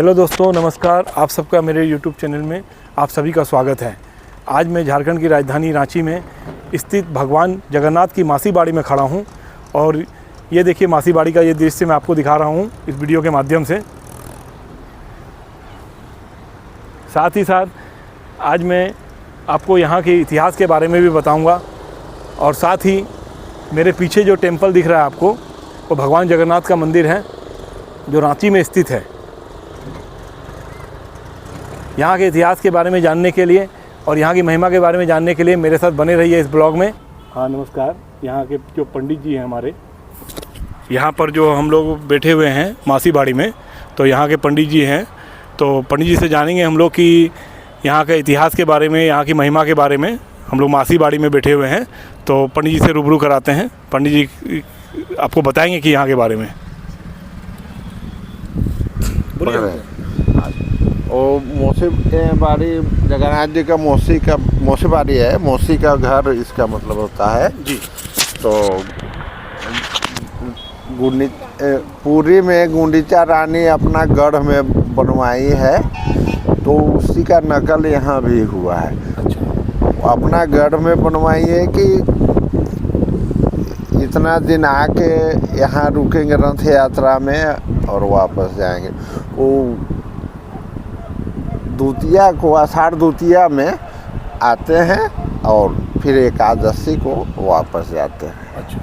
Hello दोस्तों, नमस्कार। आप सबका मेरे YouTube चैनल में आप सभी का स्वागत है। आज मैं झारखंड की राजधानी रांची में स्थित भगवान जगन्नाथ की मासी बाड़ी में खड़ा हूं और ये देखिए मासी बाड़ी का ये दृश्य मैं आपको दिखा रहा हूं इस वीडियो के माध्यम से। साथ ही साथ आज मैं आपको यहाँ के इतिहास के बारे में भी बताऊंगा और साथ ही मेरे पीछे जो टेम्पल दिख रहा है आपको वो भगवान जगन्नाथ का मंदिर है जो रांची में स्थित है। यहाँ के इतिहास के बारे में जानने के लिए और यहाँ की महिमा के बारे में जानने के लिए मेरे साथ बने रहिए इस ब्लॉग में। हाँ नमस्कार। यहाँ के जो पंडित जी हैं हमारे, यहाँ पर जो हम लोग बैठे हुए हैं मासी बाड़ी में, तो यहाँ के पंडित जी हैं। तो पंडित जी से जानेंगे हम लोग कि यहाँ के इतिहास के बारे में, यहाँ की महिमा के बारे में। हम लोग मासी बाड़ी में बैठे हुए हैं तो पंडित जी से रूबरू कराते हैं। पंडित जी आपको बताएंगे कि यहाँ के बारे में। और मौसी बाड़ी जगन्नाथ जी का मौसी बाड़ी है। मौसी का घर इसका मतलब होता है जी। तो पूरी में गुंडीचा रानी अपना गढ़ में बनवाई है, तो उसी का नकल यहाँ भी हुआ है। अच्छा। अपना गढ़ में बनवाई है कि इतना दिन आके यहाँ रुकेंगे रथ यात्रा में और वापस जाएंगे। वो द्वितीया को, आषाढ़ द्वितीया में आते हैं और फिर एकादशी को वापस जाते हैं। अच्छा।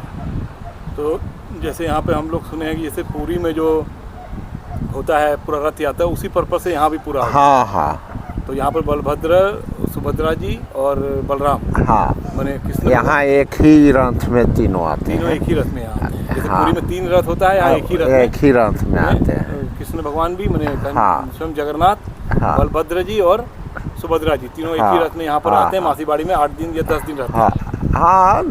तो जैसे यहाँ पे हम लोग सुने हैं कि जैसे पूरी में जो होता है पूरा रथ यात्रा, उसी पर्पज से यहाँ भी पूरा होता है। हाँ हाँ। तो यहाँ पर बलभद्र, सुभद्रा जी और बलराम, हाँ, मैंने कृष्ण, यहाँ एक ही रथ में तीनों आते तीनों हैं। एक ही रथ में यहाँ आते हैं। जैसे हाँ। पूरी में 3 रथ होता है, यहाँ एक ही रथ में आते हैं। कृष्ण भगवान भी, मैंने हाँ। स्वयं जगन्नाथ, हाँ। बलभद्र जी और सुभद्रा जी तीनों एक ही रथ में यहाँ पर आते हैं। मासी बाड़ी में 8 दिन या 10 दिन रहते हैं। हाँ,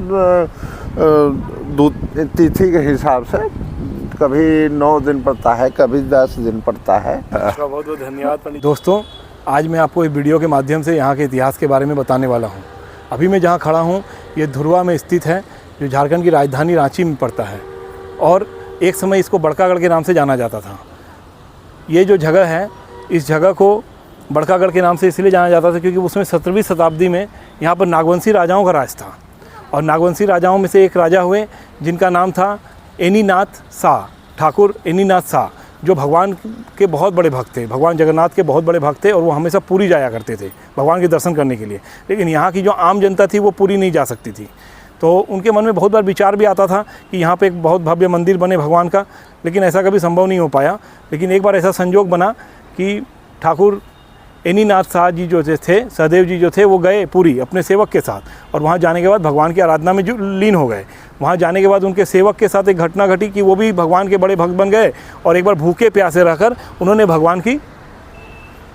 तिथि के हिसाब से कभी 9 दिन पड़ता है, कभी 10 दिन पड़ता है। आपका बहुत बहुत धन्यवाद पंडित। दोस्तों, आज मैं आपको इस वीडियो के माध्यम से यहाँ के इतिहास के बारे में बताने वाला हूँ। अभी मैं जहाँ खड़ा हूँ ये धुरवा में स्थित है, जो झारखंड की राजधानी रांची में पड़ता है और एक समय इसको बड़कागढ़ के नाम से जाना जाता था। ये जो जगह है, इस जगह को बड़कागढ़ के नाम से इसलिए जाना जाता था क्योंकि उसमें 17वीं शताब्दी में यहाँ पर नागवंशी राजाओं का राज था और नागवंशी राजाओं में से एक राजा हुए जिनका नाम था एनीनाथ शाह, ठाकुर एनीनाथ शाह, जो भगवान के बहुत बड़े भक्त थे, भगवान जगन्नाथ के बहुत बड़े भक्त थे और वो हमेशा पुरी जाया करते थे भगवान के दर्शन करने के लिए। लेकिन यहाँ की जो आम जनता थी वो पुरी नहीं जा सकती थी, तो उनके मन में बहुत बार विचार भी आता था कि यहाँ पे एक बहुत भव्य मंदिर बने भगवान का, लेकिन ऐसा कभी संभव नहीं हो पाया। लेकिन एक बार ऐसा संयोग बना कि ठाकुर एनीनाथ शाह जी जो थे, सहदेव जी जो थे, वो गए पुरी अपने सेवक के साथ और वहाँ जाने के बाद भगवान की आराधना में जो लीन हो गए। वहाँ जाने के बाद उनके सेवक के साथ एक घटना घटी कि वो भी भगवान के बड़े भक्त बन गए और एक बार भूखे प्यासे रहकर उन्होंने भगवान की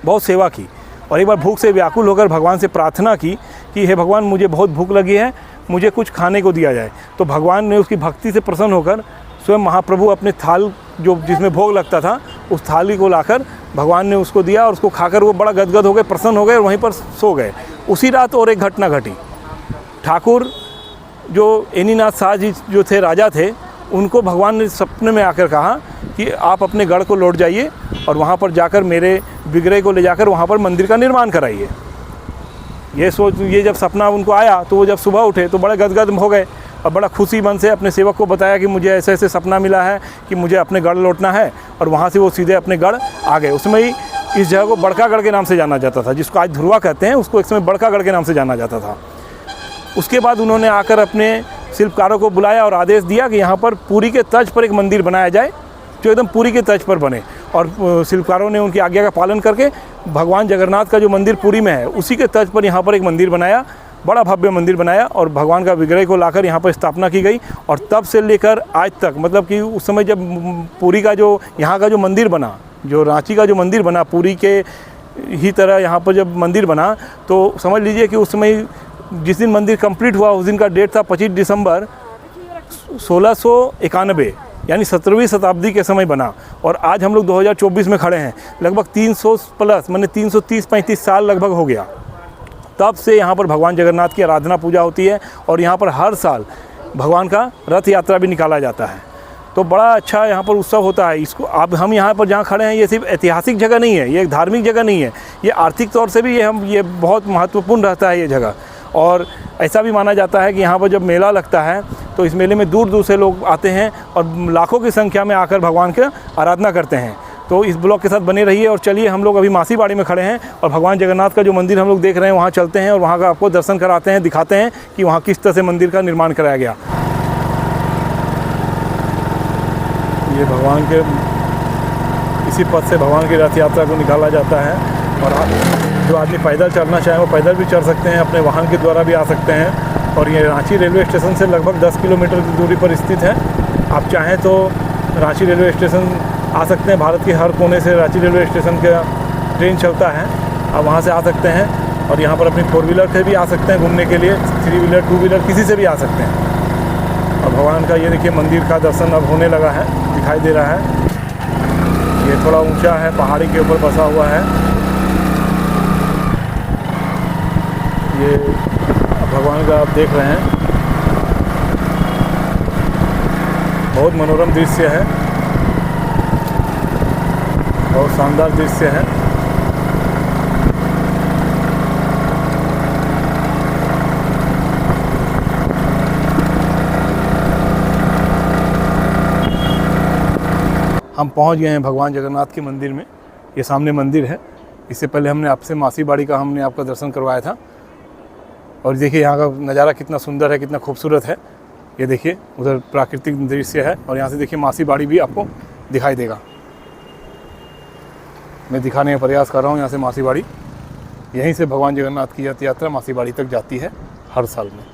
बहुत सेवा की और एक बार भूख से व्याकुल होकर भगवान से प्रार्थना की कि हे भगवान, मुझे बहुत भूख लगी है, मुझे कुछ खाने को दिया जाए। तो भगवान ने उसकी भक्ति से प्रसन्न होकर स्वयं महाप्रभु अपने थाल जो जिसमें भोग लगता था उस थाली को लाकर भगवान ने उसको दिया और उसको खाकर वो बड़ा गदगद हो गए, प्रसन्न हो गए और वहीं पर सो गए। उसी रात और एक घटना घटी। ठाकुर जो एनीनाथ शाह जी जो थे, राजा थे, उनको भगवान ने सपने में आकर कहा कि आप अपने गढ़ को लौट जाइए और वहाँ पर जाकर मेरे विग्रह को ले जाकर वहाँ पर मंदिर का निर्माण कराइए। ये जब सपना उनको आया तो वो जब सुबह उठे तो बड़े गदगद हो गए और बड़ा खुशी मन से अपने सेवक को बताया कि मुझे ऐसे ऐसे सपना मिला है कि मुझे अपने गढ़ लौटना है, और वहाँ से वो सीधे अपने गढ़ आ गए। उसमें ही इस जगह को बड़कागढ़ के नाम से जाना जाता था, जिसको आज धुरवा कहते हैं, उसको एक समय बड़कागढ़ के नाम से जाना जाता था। उसके बाद उन्होंने आकर अपने शिल्पकारों को बुलाया और आदेश दिया कि यहाँ पर पुरी के तर्ज पर एक मंदिर बनाया जाए जो एकदम पुरी के तर्ज पर बने, और शिल्पकारों ने उनकी आज्ञा का पालन करके भगवान जगन्नाथ का जो मंदिर पुरी में है उसी के तर्ज पर यहाँ पर एक मंदिर बनाया, बड़ा भव्य मंदिर बनाया और भगवान का विग्रह को लाकर यहाँ पर स्थापना की गई। और तब से लेकर आज तक, मतलब कि उस समय जब पुरी का जो यहाँ का जो मंदिर बना, जो रांची का जो मंदिर बना, पुरी के ही तरह यहाँ पर जब मंदिर बना, तो समझ लीजिए कि उस समय जिस दिन मंदिर कंप्लीट हुआ उस दिन का डेट था 25 दिसंबर 1691, यानी 17वीं शताब्दी के समय बना। और आज हम लोग 2024 में खड़े हैं, लगभग 300 प्लस, मैंने 330-35 साल लगभग हो गया। तब से यहाँ पर भगवान जगन्नाथ की आराधना पूजा होती है और यहाँ पर हर साल भगवान का रथ यात्रा भी निकाला जाता है। तो बड़ा अच्छा यहाँ पर उत्सव होता है। इसको अब हम यहाँ पर जहाँ खड़े हैं ये सिर्फ ऐतिहासिक जगह नहीं है, ये एक धार्मिक जगह नहीं है, ये आर्थिक तौर से भी ये बहुत महत्वपूर्ण रहता है ये जगह। और ऐसा भी माना जाता है कि यहाँ पर जब मेला लगता है तो इस मेले में दूर दूर से लोग आते हैं और लाखों की संख्या में आकर भगवान की आराधना करते हैं। तो इस ब्लॉग के साथ बने रहिए और चलिए हम लोग अभी मासी बाड़ी में खड़े हैं और भगवान जगन्नाथ का जो मंदिर हम लोग देख रहे हैं वहाँ चलते हैं और वहाँ का आपको दर्शन कराते हैं, दिखाते हैं कि वहाँ किस तरह से मंदिर का निर्माण कराया गया। ये भगवान के इसी पथ से भगवान की रथ यात्रा को निकाला जाता है और जो आदमी पैदल चलना चाहे वो पैदल भी चल सकते हैं, अपने वाहन के द्वारा भी आ सकते हैं। और ये रांची रेलवे स्टेशन से लगभग 10 किलोमीटर की दूरी पर स्थित है। आप चाहें तो रांची रेलवे स्टेशन आ सकते हैं, भारत के हर कोने से रांची रेलवे स्टेशन का ट्रेन चलता है, आप वहाँ से आ सकते हैं। और यहाँ पर अपनी 4 व्हीलर से भी आ सकते हैं घूमने के लिए, 3 व्हीलर 2 व्हीलर किसी से भी आ सकते हैं। और भगवान का ये देखिए मंदिर का दर्शन अब होने लगा है, दिखाई दे रहा है। ये थोड़ा ऊंचा है, पहाड़ी के ऊपर बसा हुआ है। ये भगवान का आप देख रहे हैं, बहुत मनोरम दृश्य है, बहुत शानदार दृश्य है। हम पहुंच गए हैं भगवान जगन्नाथ के मंदिर में। ये सामने मंदिर है। इससे पहले हमने आपसे मासी बाड़ी का हमने आपका दर्शन करवाया था। और देखिए यहाँ का नज़ारा कितना सुंदर है, कितना खूबसूरत है। ये देखिए उधर प्राकृतिक दृश्य है और यहाँ से देखिए मासी बाड़ी भी आपको दिखाई देगा। मैं दिखाने का प्रयास कर रहा हूँ यहाँ से मासी बाड़ी। यहीं से भगवान जगन्नाथ की रथ यात्रा मासी बाड़ी तक जाती है हर साल में।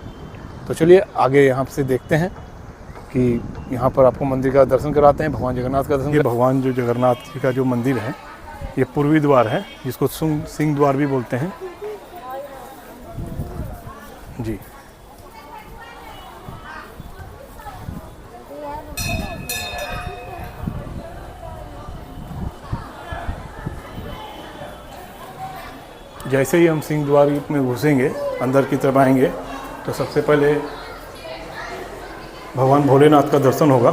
तो चलिए आगे यहाँ से देखते हैं कि यहाँ पर आपको मंदिर का दर्शन कराते हैं, भगवान जगन्नाथ का दर्शन। ये भगवान जो जगन्नाथ जी का जो मंदिर है ये पूर्वी द्वार है, जिसको सिंह द्वार भी बोलते हैं जी। जैसे ही हम सिंह द्वार में घुसेंगे, अंदर की तरफ आएंगे, तो सबसे पहले भगवान भोलेनाथ का दर्शन होगा।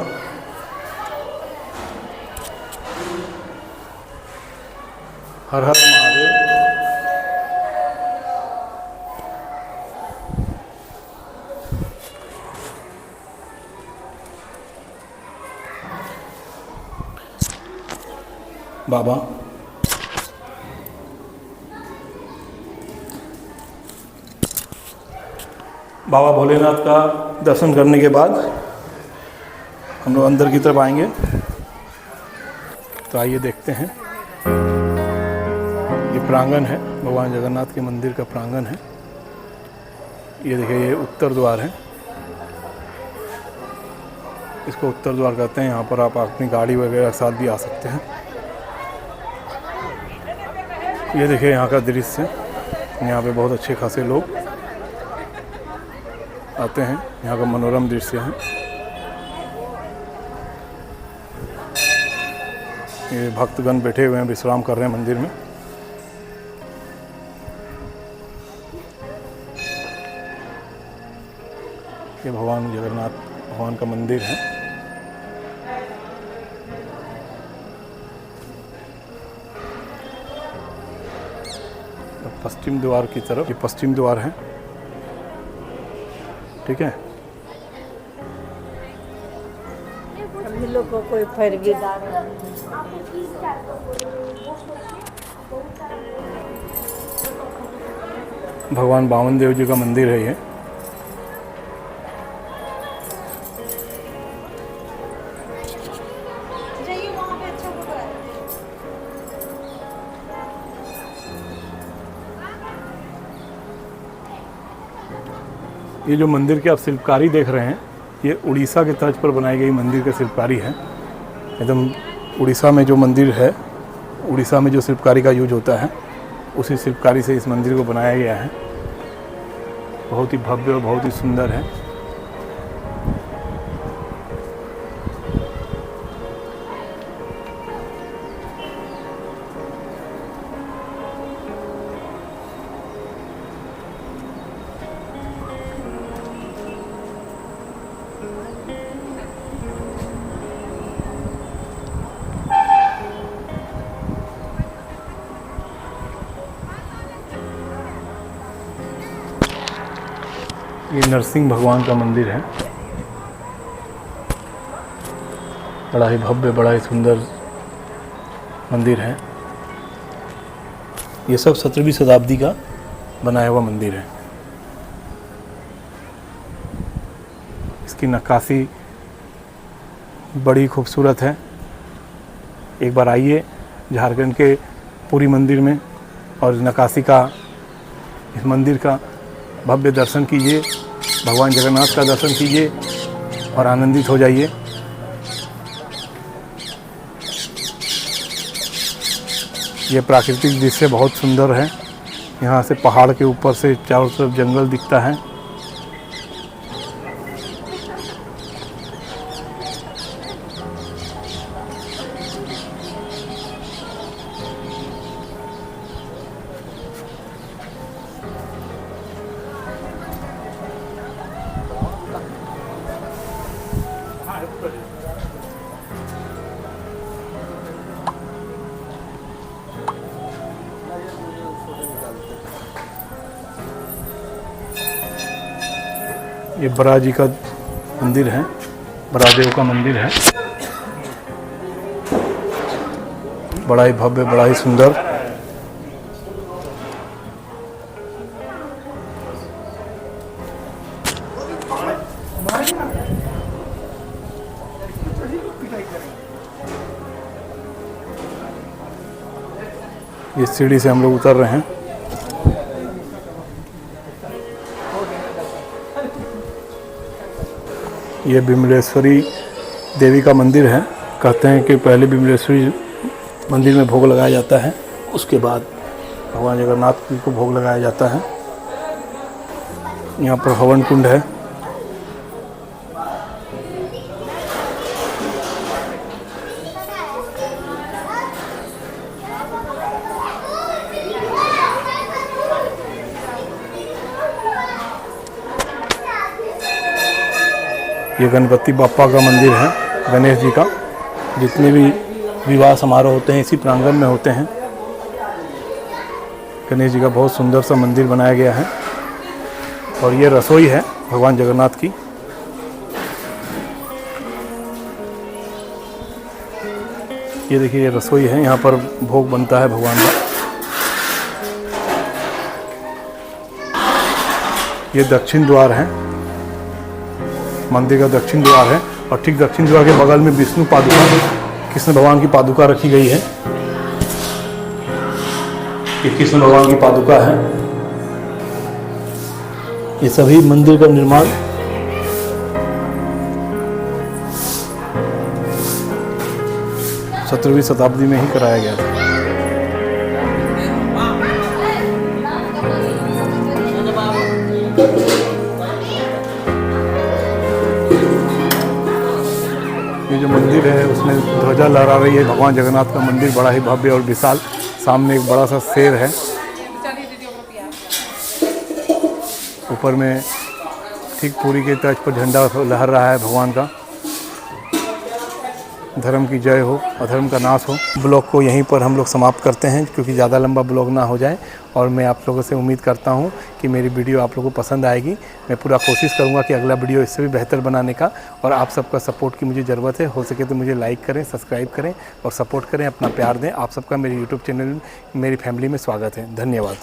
हर हर महादेव। बाबा बाबा भोलेनाथ का दर्शन करने के बाद हम लोग अंदर की तरफ आएंगे। तो आइए देखते हैं। ये प्रांगण है, भगवान जगन्नाथ के मंदिर का प्रांगण है। ये देखिए ये उत्तर द्वार है, इसको उत्तर द्वार कहते हैं। यहाँ पर आप अपनी गाड़ी वगैरह के साथ भी आ सकते हैं। ये देखिए यहाँ का दृश्य, यहाँ पे बहुत अच्छे खासे लोग आते हैं। यहाँ का मनोरम दृश्य है। ये भक्तगण बैठे हुए हैं, विश्राम कर रहे हैं मंदिर में। ये भगवान जगन्नाथ भगवान का मंदिर है। पश्चिम द्वार की तरफ, ये पश्चिम द्वार है, ठीक है। हम लोग को कोई फरगीदार भगवान बामन देव जी का मंदिर है ये। ये जो मंदिर की आप शिल्पकारी देख रहे हैं, ये उड़ीसा के तर्ज पर बनाई गई मंदिर की शिल्पकारी है। एकदम उड़ीसा में जो मंदिर है, उड़ीसा में जो शिल्पकारी का यूज होता है, उसी शिल्पकारी से इस मंदिर को बनाया गया है। बहुत ही भव्य और बहुत ही सुंदर है। ये नरसिंह भगवान का मंदिर है, बड़ा ही भव्य, बड़ा ही सुंदर मंदिर है। ये सब 17वीं शताब्दी का बनाया हुआ मंदिर है। इसकी नक्काशी बड़ी खूबसूरत है। एक बार आइए झारखंड के पुरी मंदिर में और नक्काशी का, इस मंदिर का भव्य दर्शन कीजिए, भगवान जगन्नाथ का दर्शन कीजिए और आनंदित हो जाइए। ये प्राकृतिक दृश्य बहुत सुंदर है। यहाँ से पहाड़ के ऊपर से चारों तरफ जंगल दिखता है। ये बरा जी का मंदिर है, बरादेव का मंदिर है, बड़ा ही भव्य, बड़ा ही सुंदर। ये सीढ़ी से हम लोग उतर रहे हैं। ये बिमलेश्वरी देवी का मंदिर है। कहते हैं कि पहले बिमलेश्वरी मंदिर में भोग लगाया जाता है, उसके बाद भगवान जगन्नाथ जी को भोग लगाया जाता है। यहाँ पर हवन कुंड है। ये गणपति बाप्पा का मंदिर है, गणेश जी का। जितने भी विवाह समारोह होते हैं इसी प्रांगण में होते हैं। गणेश जी का बहुत सुंदर सा मंदिर बनाया गया है। और ये रसोई है भगवान जगन्नाथ की। ये देखिए, ये रसोई है, यहाँ पर भोग बनता है भगवान का। ये दक्षिण द्वार है, मंदिर का दक्षिण द्वार है। और ठीक दक्षिण द्वार के बगल में विष्णु पादुका, कृष्ण भगवान की पादुका रखी गई है। ये कृष्ण भगवान की पादुका है। ये सभी मंदिर का निर्माण सत्रहवीं शताब्दी में ही कराया गया था। ये जो मंदिर है उसमें ध्वजा लहरा रही है। भगवान जगन्नाथ का मंदिर बड़ा ही भव्य और विशाल। सामने एक बड़ा सा शेर है। ऊपर में ठीक पुरी के तर्ज पर झंडा लहर रहा है भगवान का। धर्म की जय हो, अधर्म का नाश हो। ब्लॉग को यहीं पर हम लोग समाप्त करते हैं, क्योंकि ज़्यादा लंबा ब्लॉग ना हो जाए। और मैं आप लोगों से उम्मीद करता हूं कि मेरी वीडियो आप लोगों को पसंद आएगी। मैं पूरा कोशिश करूंगा कि अगला वीडियो इससे भी बेहतर बनाने का। और आप सबका सपोर्ट की मुझे ज़रूरत है। हो सके तो मुझे लाइक करें, सब्सक्राइब करें और सपोर्ट करें, अपना प्यार दें। आप सबका मेरे यूट्यूब चैनल, मेरी फैमिली में स्वागत है। धन्यवाद।